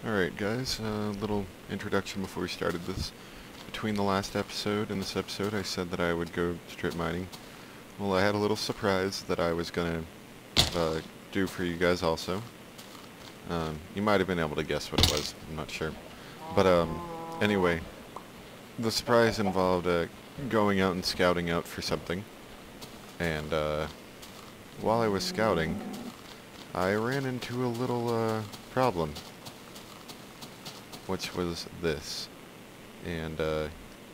Alright guys, a little introduction before we started this. Between the last episode and this episode I said that I would go strip mining. Well, I had a little surprise that I was gonna do for you guys also. You might have been able to guess what it was, I'm not sure. But anyway, the surprise involved going out and scouting out for something. And while I was scouting, I ran into a little problem. Which was this. And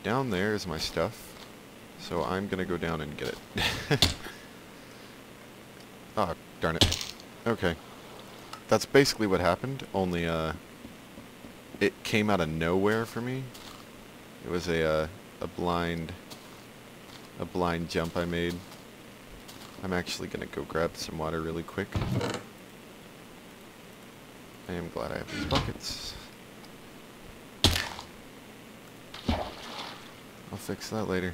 down there is my stuff, so I'm gonna go down and get it. Oh, darn it. Okay. That's basically what happened, only it came out of nowhere for me. It was a blind jump I made. I'm actually gonna go grab some water really quick. I am glad I have these buckets. I'll fix that later.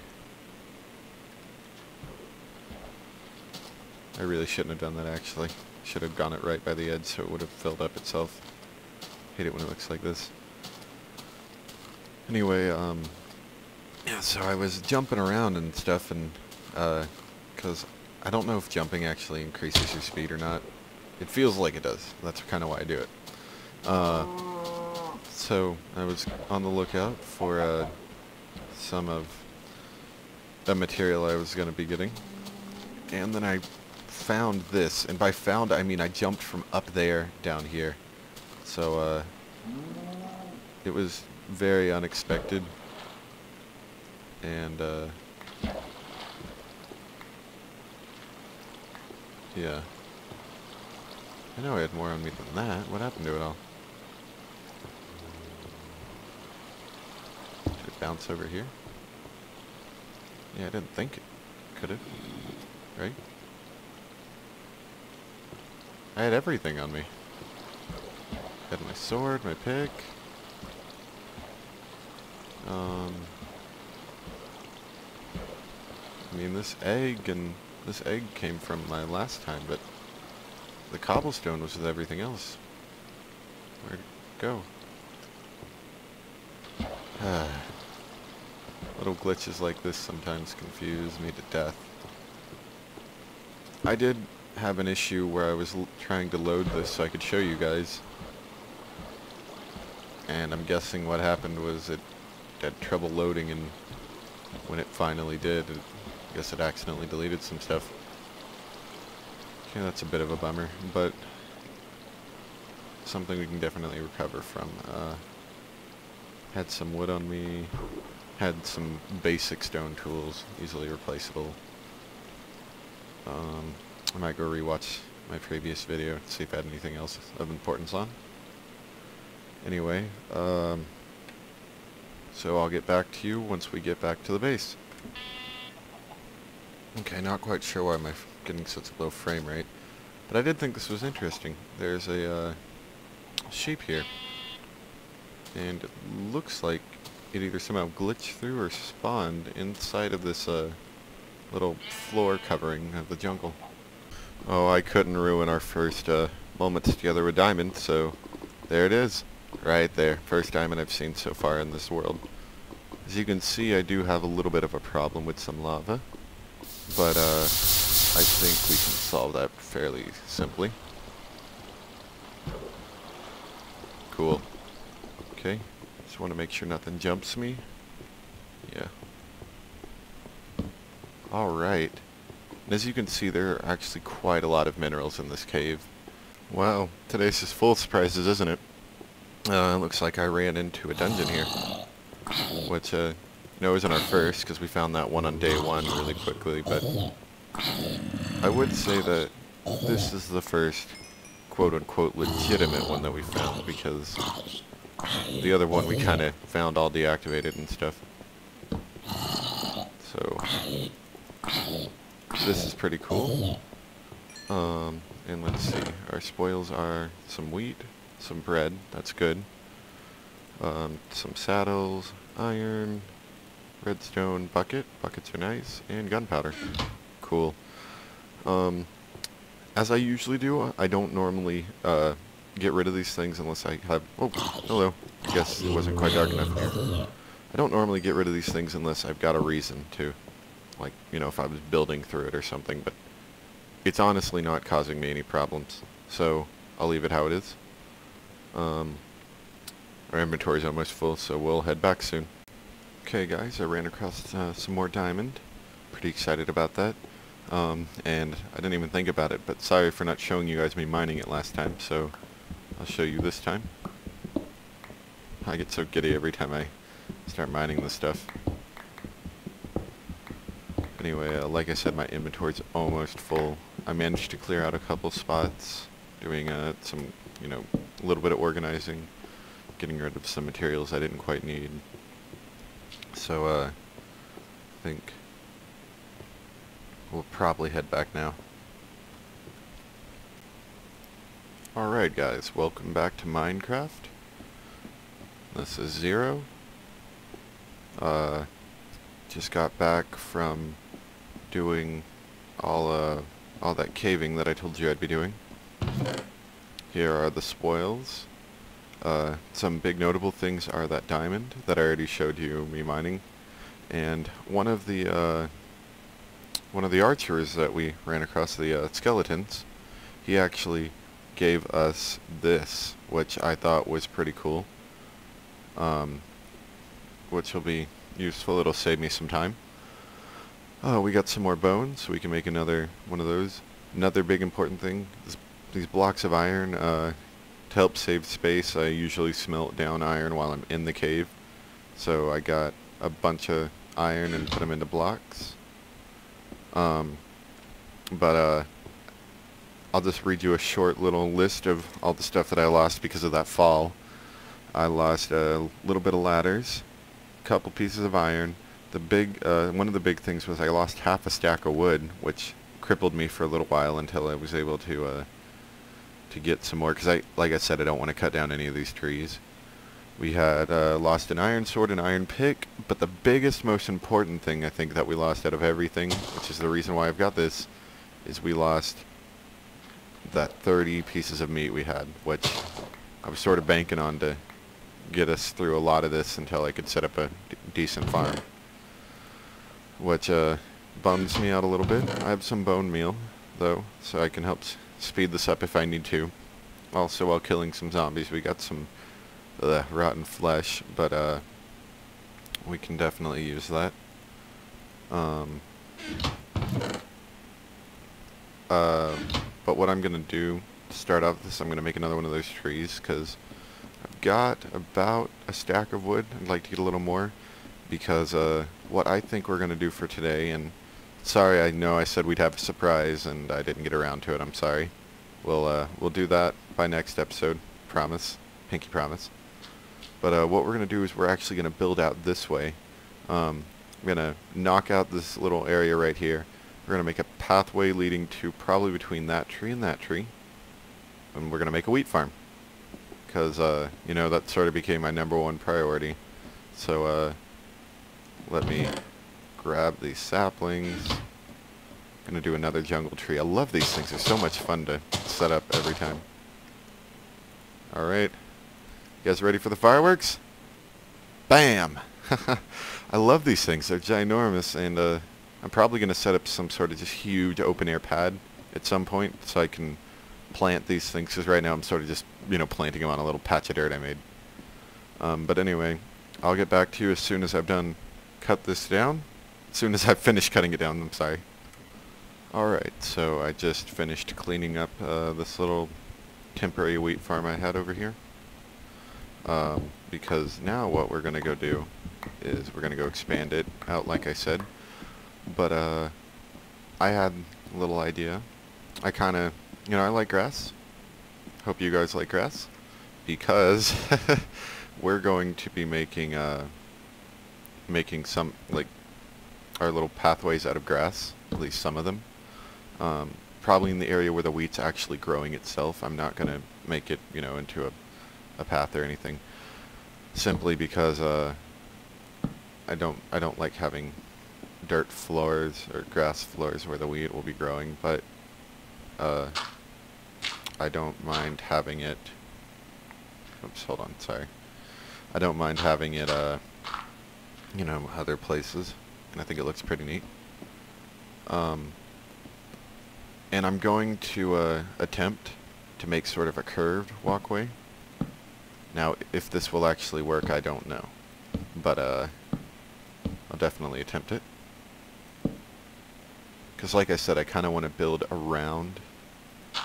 I really shouldn't have done that actually. Should have gone it right by the edge so it would have filled up itself. Hate it when it looks like this. Anyway, yeah, so I was jumping around and stuff and, cause I don't know if jumping actually increases your speed or not. It feels like it does. That's kind of why I do it. So I was on the lookout for, some of the material I was going to be getting, and then I found this, and by found I mean I jumped from up there down here, so it was very unexpected, and yeah, I know I had more on me than that. What happened to it all? Should it bounce over here? Yeah, I didn't think it could have, right? I had everything on me. Had my sword, my pick. I mean, this egg came from my last time, but the cobblestone was with everything else. Where'd it go? Little glitches like this sometimes confuse me to death. I did have an issue where I was trying to load this so I could show you guys. And I'm guessing what happened was it had trouble loading, and when it finally did, I guess it accidentally deleted some stuff. Okay, that's a bit of a bummer, but something we can definitely recover from. Had some wood on me. Had some basic stone tools, easily replaceable. I might go rewatch my previous video to see if I had anything else of importance on. Anyway, so I'll get back to you once we get back to the base. Okay, not quite sure why I'm getting such a low frame rate, but I did think this was interesting. There's a sheep here, and it looks like it either somehow glitched through or spawned inside of this little floor covering of the jungle. Oh, I couldn't ruin our first moments together with Diamond, so there it is. Right there. First diamond I've seen so far in this world. As you can see, I do have a little bit of a problem with some lava, but I think we can solve that fairly simply. Cool. Okay. Just want to make sure nothing jumps me. Yeah. Alright. And as you can see, there are actually quite a lot of minerals in this cave. Wow, today's just full of surprises, isn't it? Looks like I ran into a dungeon here. Which, no, isn't our first, because we found that one on day one really quickly, but I would say that this is the first quote-unquote legitimate one that we found, because the other one we kind of found all deactivated and stuff. So this is pretty cool. And let's see, our spoils are some wheat, some bread, that's good. Some saddles, iron, redstone bucket, buckets are nice, and gunpowder. Cool. As I usually do, I don't normally get rid of these things unless I have... Oh, hello. I guess it wasn't quite dark enough in here. I don't normally get rid of these things unless I've got a reason to. Like, you know, if I was building through it or something, but it's honestly not causing me any problems. So, I'll leave it how it is. Our inventory's almost full, so we'll head back soon. Okay guys, I ran across some more diamond. Pretty excited about that. And I didn't even think about it, but sorry for not showing you guys me mining it last time, so I'll show you this time. I get so giddy every time I start mining this stuff. Anyway, like I said, my inventory's almost full. I managed to clear out a couple spots, doing some, you know, a little bit of organizing, getting rid of some materials I didn't quite need. So, I think we'll probably head back now. Alright guys, welcome back to Minecraft. This is Zero. Just got back from doing all that caving that I told you I'd be doing. Here are the spoils. Some big notable things are that diamond that I already showed you me mining, and one of the archers that we ran across, the skeletons, he actually gave us this, which I thought was pretty cool. Which will be useful. It'll save me some time. We got some more bones, so we can make another one of those. Another big important thing, these blocks of iron, to help save space, I usually smelt down iron while I'm in the cave. So I got a bunch of iron and put them into blocks. I'll just read you a short little list of all the stuff that I lost because of that fall. I lost a little bit of ladders, a couple pieces of iron. The big, one of the big things was I lost half a stack of wood, which crippled me for a little while until I was able to get some more, because like I said, I don't want to cut down any of these trees. We had lost an iron sword, an iron pick, but the biggest, most important thing I think that we lost out of everything, which is the reason why I've got this, is we lost that 30 pieces of meat we had, which I was sort of banking on to get us through a lot of this until I could set up a decent farm. Which bums me out a little bit. I have some bone meal, though, so I can help speed this up if I need to. Also, while killing some zombies, we got some rotten flesh, but we can definitely use that. But what I'm gonna do to start off this, I'm gonna make another one of those trees, because I've got about a stack of wood. I'd like to get a little more, because what I think we're gonna do for today, and sorry, I know I said we'd have a surprise and I didn't get around to it, I'm sorry. We'll do that by next episode, promise, pinky promise. But what we're gonna do is we're actually gonna build out this way. I'm gonna knock out this little area right here. We're gonna make a pathway leading to probably between that tree and that tree, and we're gonna make a wheat farm, because you know, that sort of became my #1 priority. So let me grab these saplings. Gonna do another jungle tree. I love these things. They're so much fun to set up every time. Alright. You guys ready for the fireworks? Bam! I love these things. They're ginormous, and I'm probably gonna set up some sort of just huge open air pad at some point so I can plant these things, because right now I'm sort of just, you know, planting them on a little patch of dirt I made. But anyway, I'll get back to you as soon as I've done cut this down. As soon as I've finished cutting it down, I'm sorry. Alright, so I just finished cleaning up this little temporary wheat farm I had over here. Because now what we're going to go do is we're going to go expand it out like I said. But I had a little idea. I kind of, you know, I like grass. Hope you guys like grass. Because we're going to be making some, like, our little pathways out of grass, at least some of them. Probably in the area where the wheat's actually growing itself. I'm not going to make it, you know, into a path or anything. Simply because I don't like having dirt floors or grass floors where the wheat will be growing, but I don't mind having it Oops, hold on, sorry. I don't mind having it, you know, other places, and I think it looks pretty neat. And I'm going to attempt to make sort of a curved walkway. Now, if this will actually work, I don't know. But, I'll definitely attempt it. Because like I said, I kind of want to build around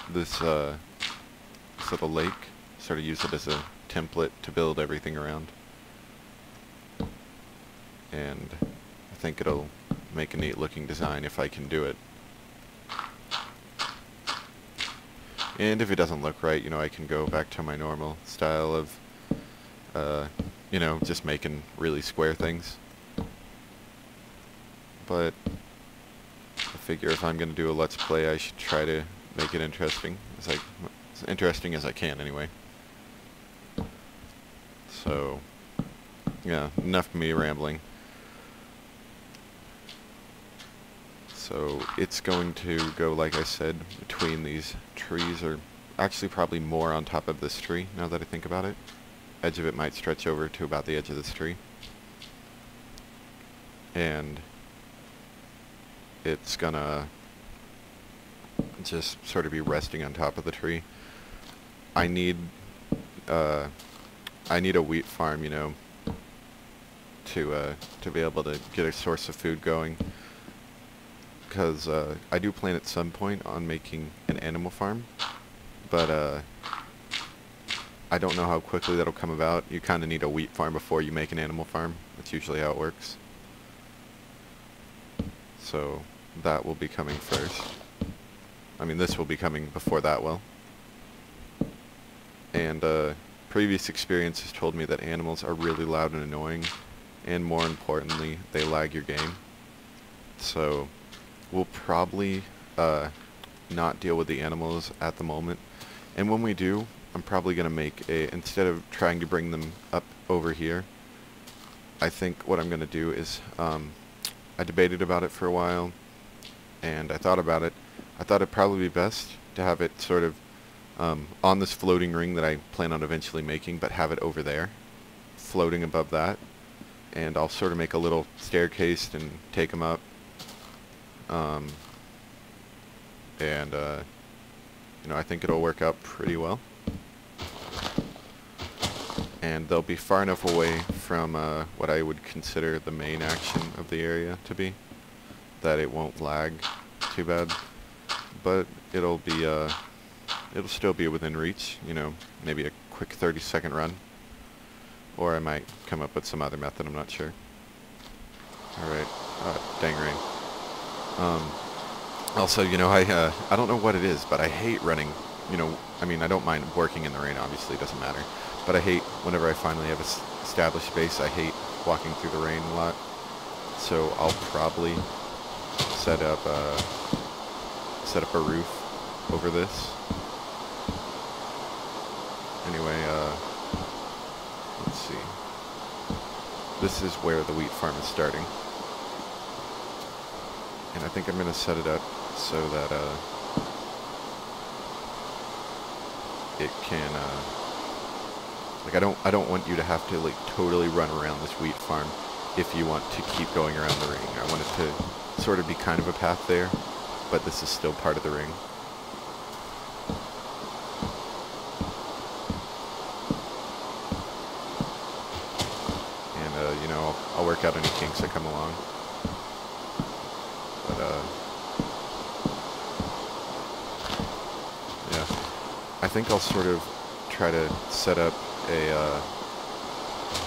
this, this little lake. Sort of use it as a template to build everything around. And I think it'll make a neat looking design if I can do it. And if it doesn't look right, you know, I can go back to my normal style of, you know, just making really square things. But I figure if I'm going to do a Let's Play, I should try to make it interesting. As interesting as I can, anyway. So, yeah, enough of me rambling. So it's going to go, like I said, between these trees, or actually probably more on top of this tree, now that I think about it. Edge of it might stretch over to about the edge of this tree. And it's gonna just sort of be resting on top of the tree. I need a wheat farm, you know, to be able to get a source of food going. Because I do plan at some point on making an animal farm, but I don't know how quickly that'll come about. You kind of need a wheat farm before you make an animal farm. That's usually how it works. So that will be coming first. I mean, this will be coming before that will. And previous experience has told me that animals are really loud and annoying, and more importantly, they lag your game. So we'll probably not deal with the animals at the moment. And when we do, I'm probably going to make instead of trying to bring them up over here, I think what I'm going to do is, I debated about it for a while, and I thought about it. I thought it'd probably be best to have it sort of on this floating ring that I plan on eventually making, but have it over there, floating above that. And I'll sort of make a little staircase and take them up. You know, I think it'll work out pretty well. And they'll be far enough away from what I would consider the main action of the area to be, that it won't lag too bad. But it'll be, it'll still be within reach, you know, maybe a quick 30-second run. Or I might come up with some other method, I'm not sure. Alright, dang rain. Also, you know, I don't know what it is, but I hate running, you know, I mean, I don't mind working in the rain, obviously, it doesn't matter. But I hate, whenever I finally have a established base, I hate walking through the rain a lot. So I'll probably set up a roof over this. Anyway, let's see. This is where the wheat farm is starting. And I think I'm going to set it up so that it can, like I don't want you to have to like totally run around this wheat farm if you want to keep going around the ring. I want it to sort of be kind of a path there, but this is still part of the ring. And, you know, I'll work out any kinks that come along. But, yeah. I think I'll sort of try to set up a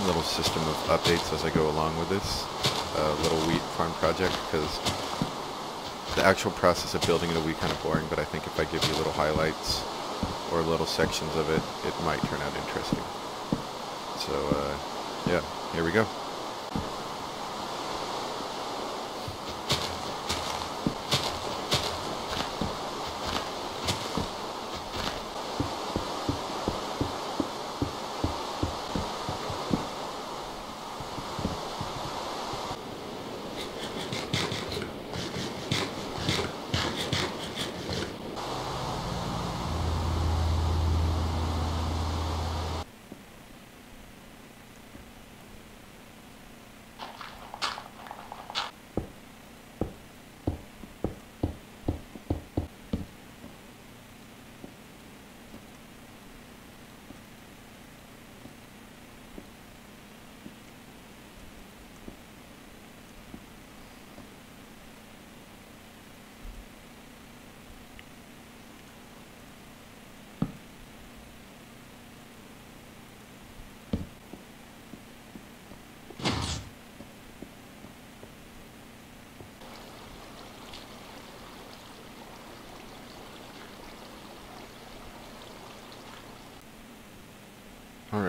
little system of updates as I go along with this little wheat farm project, because the actual process of building it will be kind of boring, but I think if I give you little highlights or little sections of it, it might turn out interesting. So, yeah, here we go.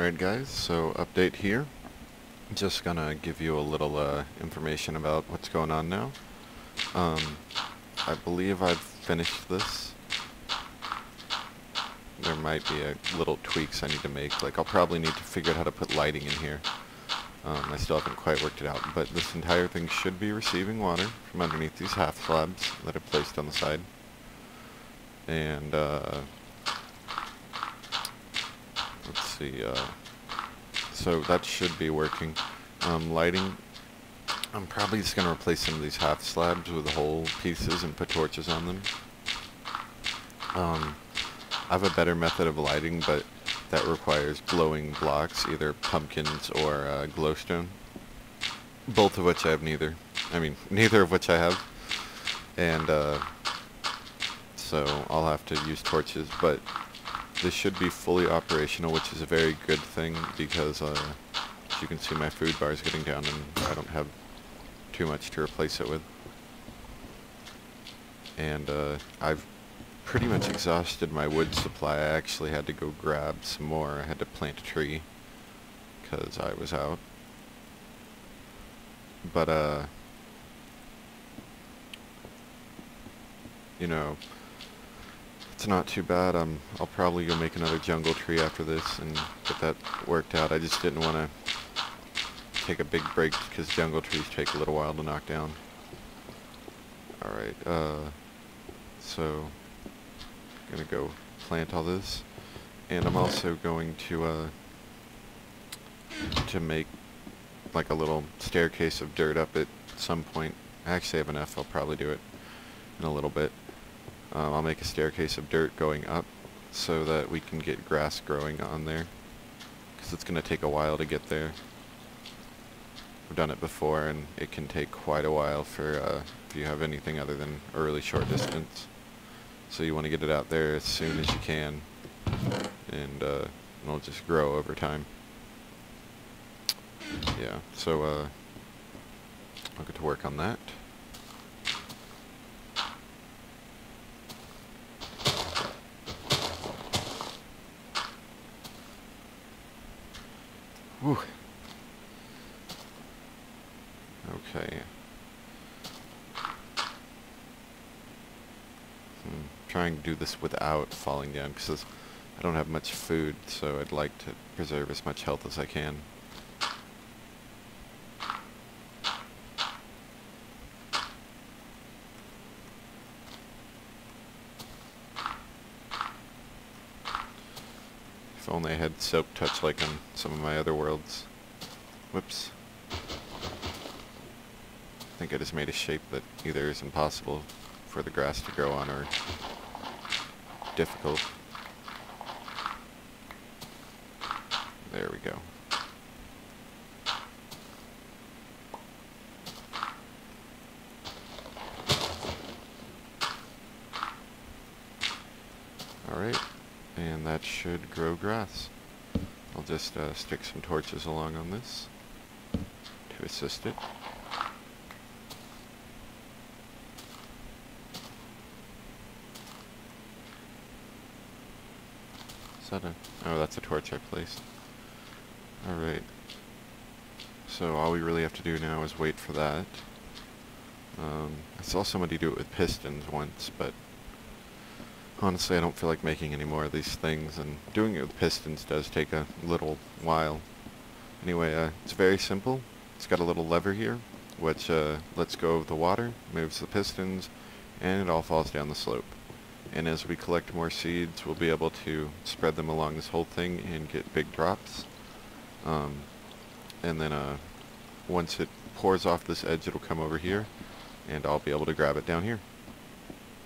Alright guys, so update here. Just gonna give you a little information about what's going on now. I believe I've finished this. There might be little tweaks I need to make. Like I'll probably need to figure out how to put lighting in here. I still haven't quite worked it out, but this entire thing should be receiving water from underneath these half slabs that I've placed on the side. And let's see, so that should be working. Lighting, I'm probably just going to replace some of these half slabs with whole pieces and put torches on them. I have a better method of lighting, but that requires glowing blocks, either pumpkins or glowstone. Both of which I have neither. I mean, neither of which I have. And so I'll have to use torches, but this should be fully operational, which is a very good thing because as you can see, my food bar is getting down and I don't have too much to replace it with. And I've pretty much exhausted my wood supply. I actually had to go grab some more. I had to plant a tree because I was out. But you know, it's not too bad. I'll probably go make another jungle tree after this and get that worked out. I just didn't want to take a big break because jungle trees take a little while to knock down. Alright, so gonna go plant all this, and I'm also going to make like a little staircase of dirt up at some point. I actually have enough. I'll probably do it in a little bit. I'll make a staircase of dirt going up so that we can get grass growing on there, because it's gonna take a while to get there. I've done it before and it can take quite a while for if you have anything other than a really short distance. So you want to get it out there as soon as you can, and it'll just grow over time. Yeah, so I'll get to work on that. Whew. Okay. Trying to do this without falling down because I don't have much food, so I'd like to preserve as much health as I can. If only I had soap touch like on some of my other worlds. Whoops. I think I just made a shape that either is impossible for the grass to grow on or difficult. There we go. Alright, and that should grow grass. I'll just stick some torches along on this to assist it. Is that oh, that's a torch I placed. Alright. So all we really have to do now is wait for that. I saw somebody do it with pistons once, but honestly I don't feel like making any more of these things, and doing it with pistons does take a little while. Anyway, it's very simple. It's got a little lever here, which lets go of the water, moves the pistons, and it all falls down the slope. And as we collect more seeds, we'll be able to spread them along this whole thing and get big drops. And then once it pours off this edge, it'll come over here, and I'll be able to grab it down here.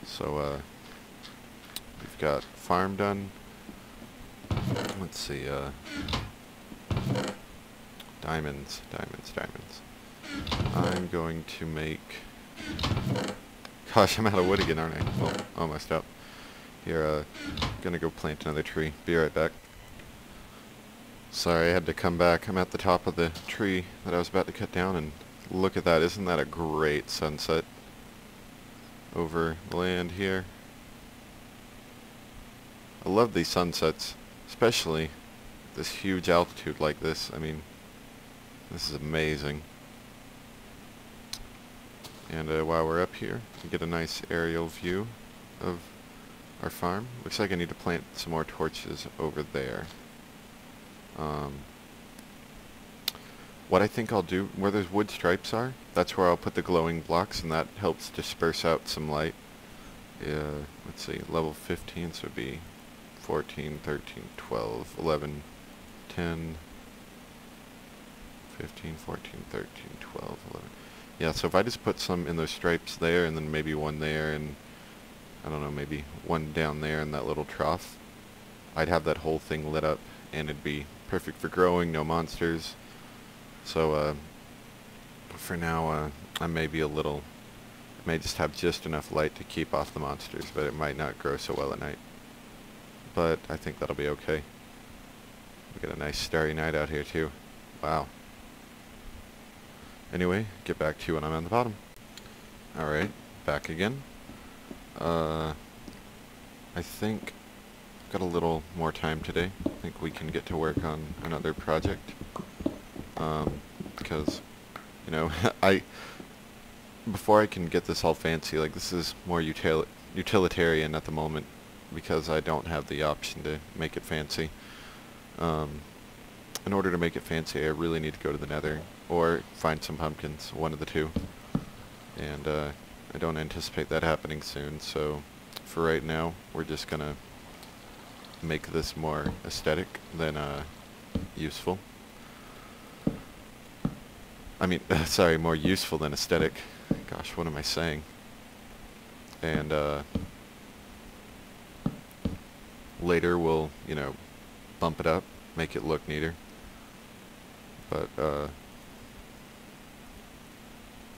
So we've got farm done. Let's see, diamonds. I'm going to make... Gosh, I'm out of wood again, aren't I? Well, almost up. Here, gonna go plant another tree. Be right back. Sorry, I had to come back. I'm at the top of the tree that I was about to cut down, and look at that. Isn't that a great sunset over the land here? I love these sunsets, especially this huge altitude like this. I mean, this is amazing. And while we're up here, we get a nice aerial view of our farm. Looks like I need to plant some more torches over there. What I think I'll do, where those wood stripes are, that's where I'll put the glowing blocks, and that helps disperse out some light. Let's see, level 15, so it would be 14, 13, 12, 11, 10, 15, 14, 13, 12, 11. Yeah, so if I just put some in those stripes there, and then maybe one there, and I don't know, maybe one down there in that little trough, I'd have that whole thing lit up, and it'd be perfect for growing, no monsters. So, for now, I may be may just have just enough light to keep off the monsters, but it might not grow so well at night. But I think that'll be okay. We got a nice starry night out here too. Wow. Anyway, get back to you when I'm on the bottom. Alright, back again. I think I've got a little more time today. I think we can get to work on another project. Because, you know, before I can get this all fancy, like, this is more utilitarian at the moment, because I don't have the option to make it fancy. In order to make it fancy, I really need to go to the Nether, or find some pumpkins, one of the two. And, I don't anticipate that happening soon, so for right now, we're just gonna make this more aesthetic than, useful. I mean, sorry, more useful than aesthetic. Gosh, what am I saying? And, later we'll, you know, bump it up, make it look neater. But,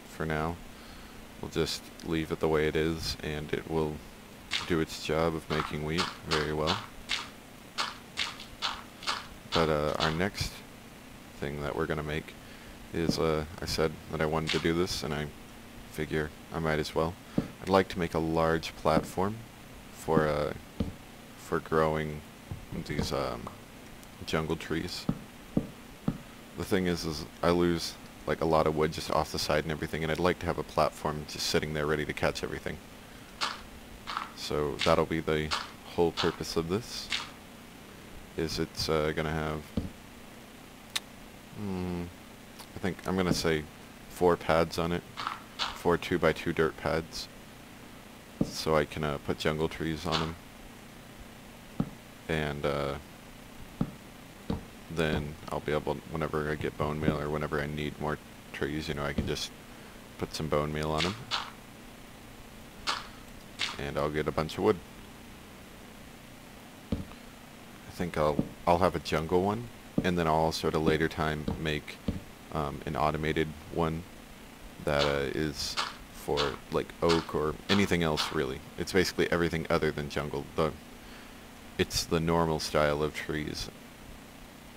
for now, we'll just leave it the way it is, and it will do its job of making wheat very well. But, our next thing that we're gonna make is, I said that I wanted to do this, and I figure I might as well. I'd like to make a large platform for growing these, jungle trees. The thing is I lose, like, a lot of wood just off the side and everything, and I'd like to have a platform just sitting there ready to catch everything. So that'll be the whole purpose of this, is it's, gonna have, I think I'm gonna say 4 pads on it, 4 2x2 dirt pads, so I can put jungle trees on them, and then I'll be able, whenever I get bone meal or whenever I need more trees, you know, I can just put some bone meal on them, and I'll get a bunch of wood. I think I'll have a jungle one, and then I'll also at a later time make an automated one that is for, like, oak or anything else, really. It's basically everything other than jungle. It's the normal style of trees,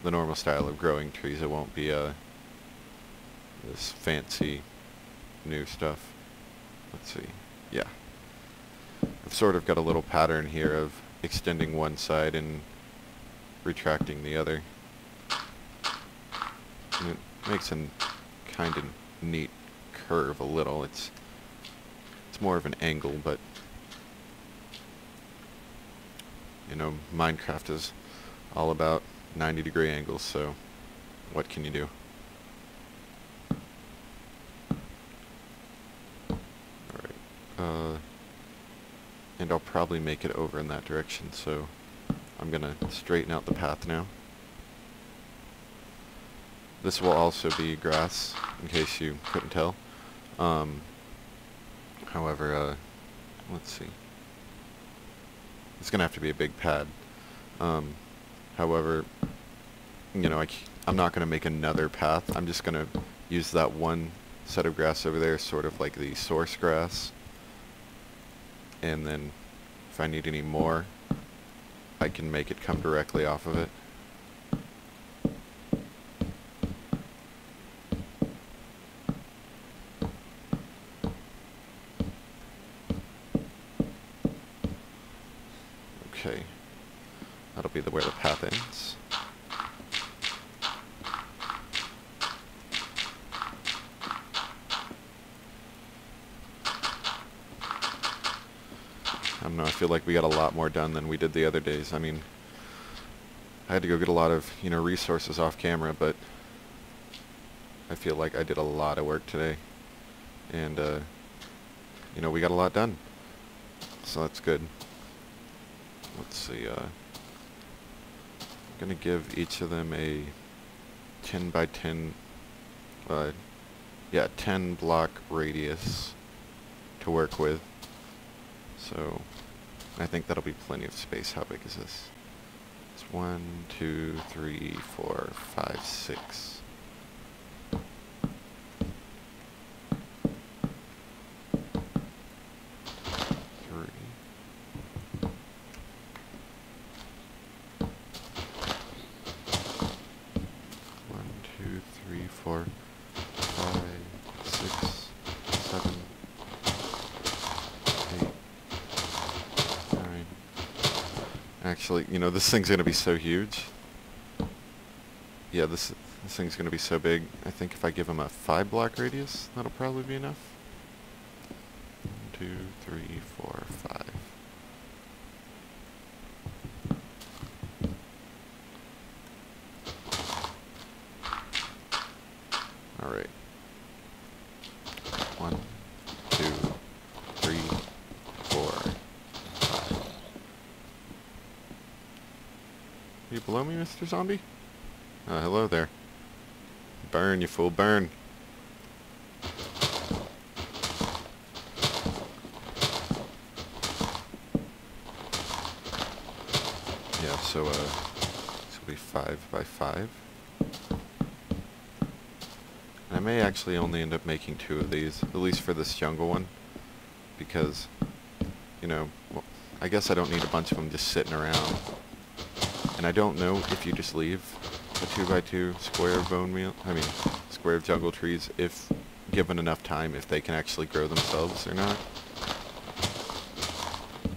the normal style of growing trees. It won't be this fancy new stuff. Let's see. Yeah, I've sort of got a little pattern here of extending one side and retracting the other, and it makes a kind of neat curve a little. It's more of an angle, but, you know, Minecraft is all about 90-degree angles, so what can you do? Alright, and I'll probably make it over in that direction, so I'm gonna straighten out the path now. This will also be grass, in case you couldn't tell. However, let's see. It's gonna have to be a big pad. However, you know, I'm not gonna make another path. I'm just gonna use that one set of grass over there, sort of like the source grass. And then, if I need any more, I can make it come directly off of it. Okay, that'll be where the path ends. don't know, I feel like we got a lot more done than we did the other days. I mean, I had to go get a lot of, resources off camera, but I feel like I did a lot of work today. And, we got a lot done. So that's good. Let's see, I'm gonna give each of them a 10 by 10, 10 block radius to work with. So I think that'll be plenty of space. How big is this? It's 1, 2, 3, 4, 5, 6. 4, 5, 6, 7, 8, 9. Actually, this thing's gonna be so huge. Yeah, this thing's gonna be so big. I think if I give him a 5 block radius, that'll probably be enough. 1, 2, 3, 4, 5. Alright. 1, 2, 3, 4, 5. Are you below me, Mr. Zombie? Hello there. Burn, you fool, burn. Yeah, so this will be 5 by 5. I may actually only end up making 2 of these, at least for this jungle one, because, well, I guess I don't need a bunch of them just sitting around. And I don't know if you just leave a 2 by 2 square of square of jungle trees, if given enough time, if they can actually grow themselves or not.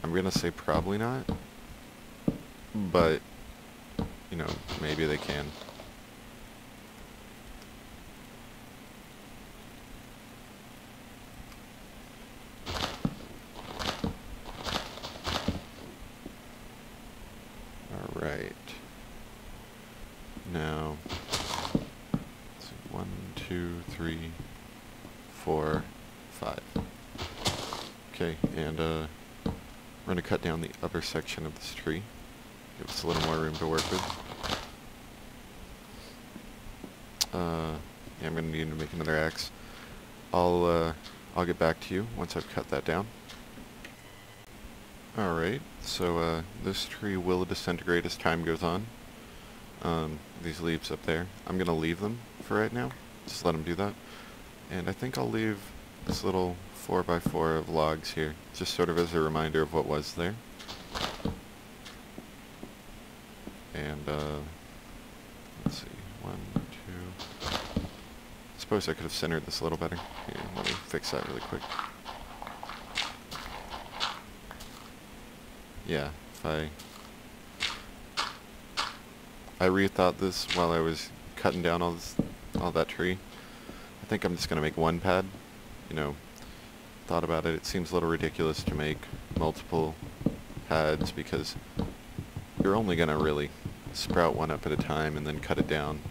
I'm gonna say probably not, but, maybe they can. Alright. Now, let's see, 1, 2, 3, 4, 5. Okay, and we're going to cut down the upper section of this tree. Give us a little more room to work with. Yeah, I'm going to need to make another axe. I'll get back to you once I've cut that down. Alright, so this tree will disintegrate as time goes on. These leaves up there, I'm going to leave them for right now. Just let them do that. And I think I'll leave this little 4x4 of logs here, just sort of as a reminder of what was there. And, let's see, 1, 2... I suppose I could have centered this a little better. Here, let me fix that really quick. Yeah, if I rethought this while I was cutting down all that tree. I think I'm just gonna make one pad. Thought about it. It seems a little ridiculous to make multiple pads because you're only gonna really sprout one up at a time and then cut it down.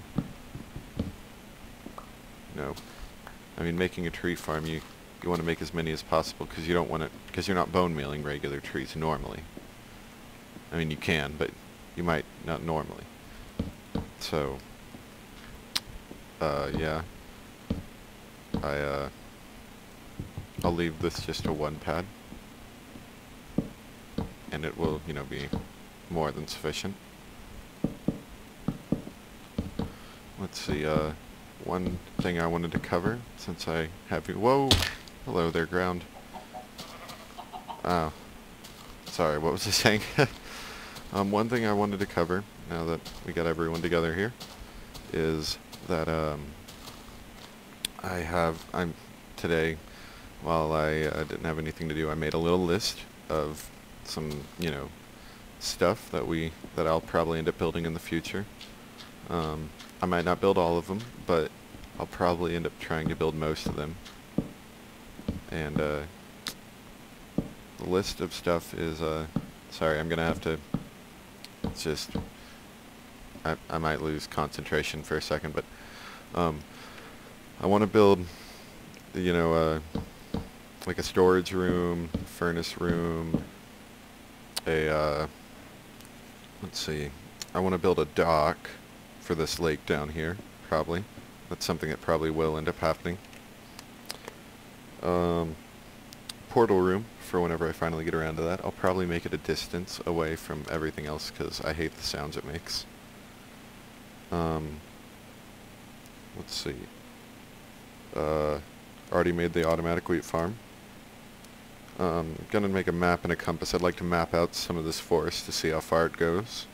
Making a tree farm, you want to make as many as possible because you're not bone mealing regular trees normally. You can, but you might not normally. So, yeah. I'll leave this just a one pad. And it will, be more than sufficient. Let's see, one thing I wanted to cover, since I have you... Whoa! Hello there, ground. Oh. Sorry, what was I saying? One thing I wanted to cover, now that we got everyone together here, is that, today, while I didn't have anything to do, I made a little list of some, stuff that I'll probably end up building in the future. I might not build all of them, but I'll probably end up trying to build most of them. And, the list of stuff is, sorry, I'm gonna have to just, I might lose concentration for a second, but, I want to build, you know, like a storage room, furnace room, let's see, I want to build a dock for this lake down here, probably. That's something that probably will end up happening. Portal room for whenever I finally get around to that. I'll probably make it a distance away from everything else because I hate the sounds it makes. Let's see. Already made the automatic wheat farm. Gonna make a map and a compass. I'd like to map out some of this forest to see how far it goes.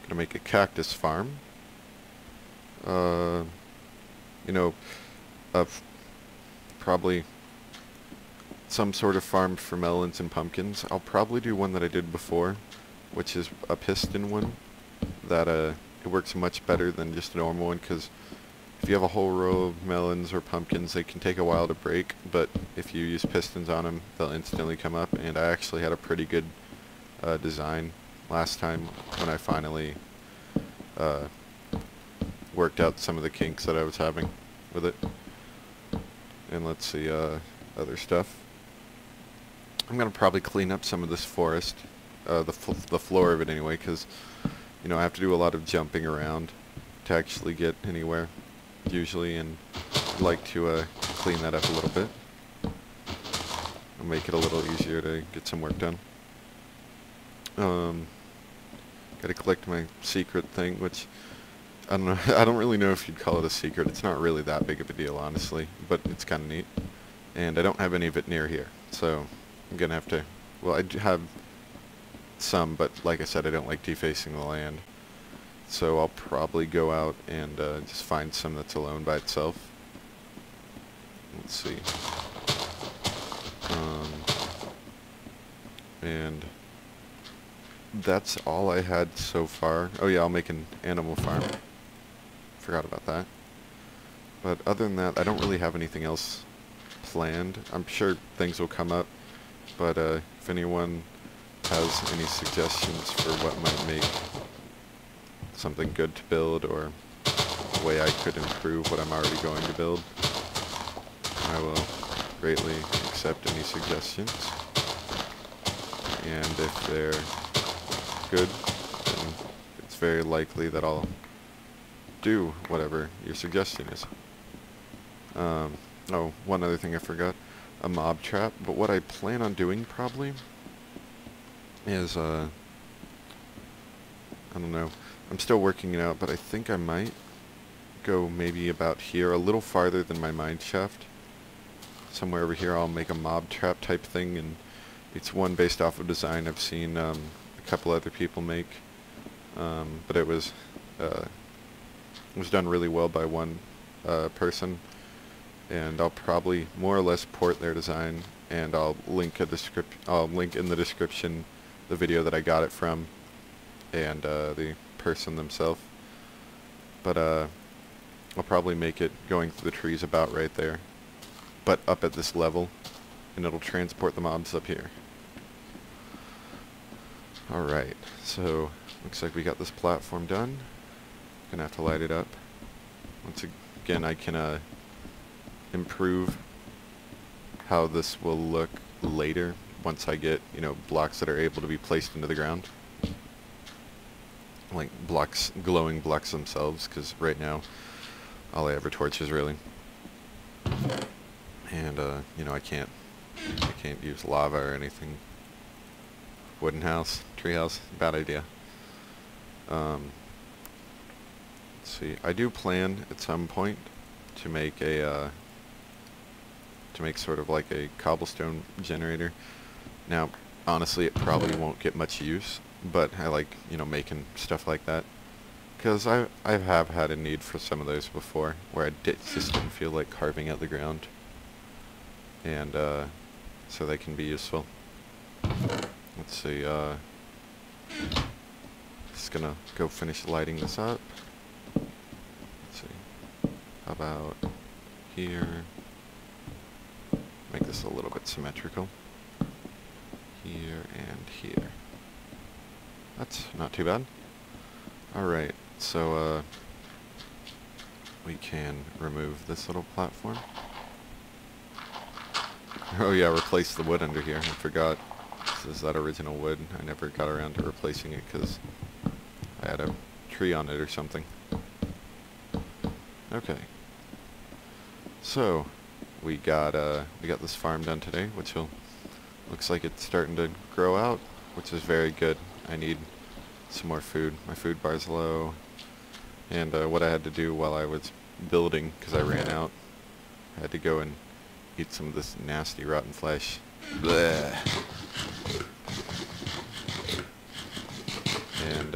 Gonna make a cactus farm. You know, probably some sort of farm for melons and pumpkins. I'll probably do one that I did before, which is a piston one. That it works much better than just a normal one, because if you have a whole row of melons or pumpkins, they can take a while to break, but if you use pistons on them, they'll instantly come up, and I actually had a pretty good design last time when I finally worked out some of the kinks that I was having with it. And let's see, other stuff. I'm going to probably clean up some of this forest, the floor of it anyway, because, you know, I have to do a lot of jumping around to actually get anywhere, usually, and I'd like to clean that up a little bit. I'll make it a little easier to get some work done. Gotta collect my secret thing, which, I don't know, I don't really know if you'd call it a secret. It's not really that big of a deal, honestly, but it's kind of neat. And I don't have any of it near here, so I'm gonna have to, well, I do have some, but like I said, I don't like defacing the land. So I'll probably go out and just find some that's alone by itself. Let's see. And that's all I had so far. Oh yeah, I'll make an animal farm. Forgot about that. But other than that, I don't really have anything else planned. I'm sure things will come up, but if anyone has any suggestions for what might make something good to build, or a way I could improve what I'm already going to build, I will greatly accept any suggestions. And if they're good, then it's very likely that I'll do whatever your suggestion is. Oh, one other thing I forgot. A mob trap, but what I plan on doing probably is, I don't know. I'm still working it out, but I think I might go maybe about here, a little farther than my mine shaft. Somewhere over here I'll make a mob trap type thing, and it's one based off of design I've seen a couple other people make. But it was done really well by one person, and I'll probably more or less port their design, and I'll link in the description the video that I got it from, and the person themselves. But I'll probably make it going through the trees about right there, but up at this level, and it'll transport the mobs up here. Alright, so looks like we got this platform done. Gonna have to light it up. Once again, I can improve how this will look later once I get, you know, blocks that are able to be placed into the ground. Like blocks, glowing blocks themselves, because right now all I have are torches, really. And you know, I can't use lava or anything. Wooden house, tree house, bad idea. Let's see, I do plan at some point to make a sort of like a cobblestone generator. Now, honestly, it probably won't get much use, but I like, you know, making stuff like that, because I have had a need for some of those before, where I just didn't feel like carving out the ground, and so they can be useful. Let's see, just gonna go finish lighting this up. Let's see, how about here? Make this a little bit symmetrical. here and here. That's not too bad. Alright, so we can remove this little platform. Oh yeah, replace the wood under here. I forgot. This is that original wood. I never got around to replacing it because I had a tree on it or something. Okay. So we got this farm done today, which looks like it's starting to grow out, which is very good. I need some more food. My food bar's low, and what I had to do while I was building, because I ran out, I had to go and eat some of this nasty rotten flesh. Blech. And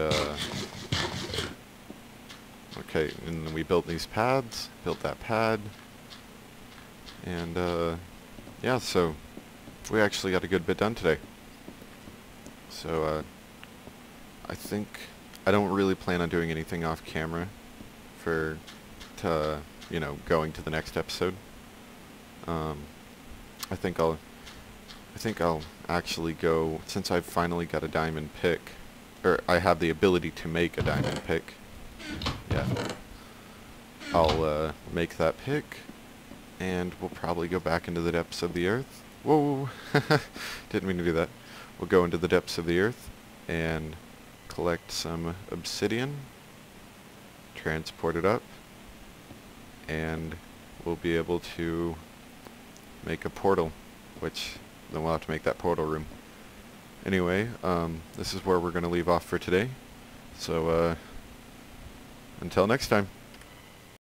okay, and then we built these pads, built that pad, and yeah, so we actually got a good bit done today. So I think I don't really plan on doing anything off camera to you know, going to the next episode. I think I'll actually go, since I've finally got a diamond pick, or I have the ability to make a diamond pick. Yeah. I'll make that pick, and we'll probably go back into the depths of the earth. Whoa! Didn't mean to do that. We'll go into the depths of the earth and collect some obsidian, transport it up, and we'll be able to make a portal, which then we'll have to make that portal room. Anyway, this is where we're going to leave off for today. So, until next time.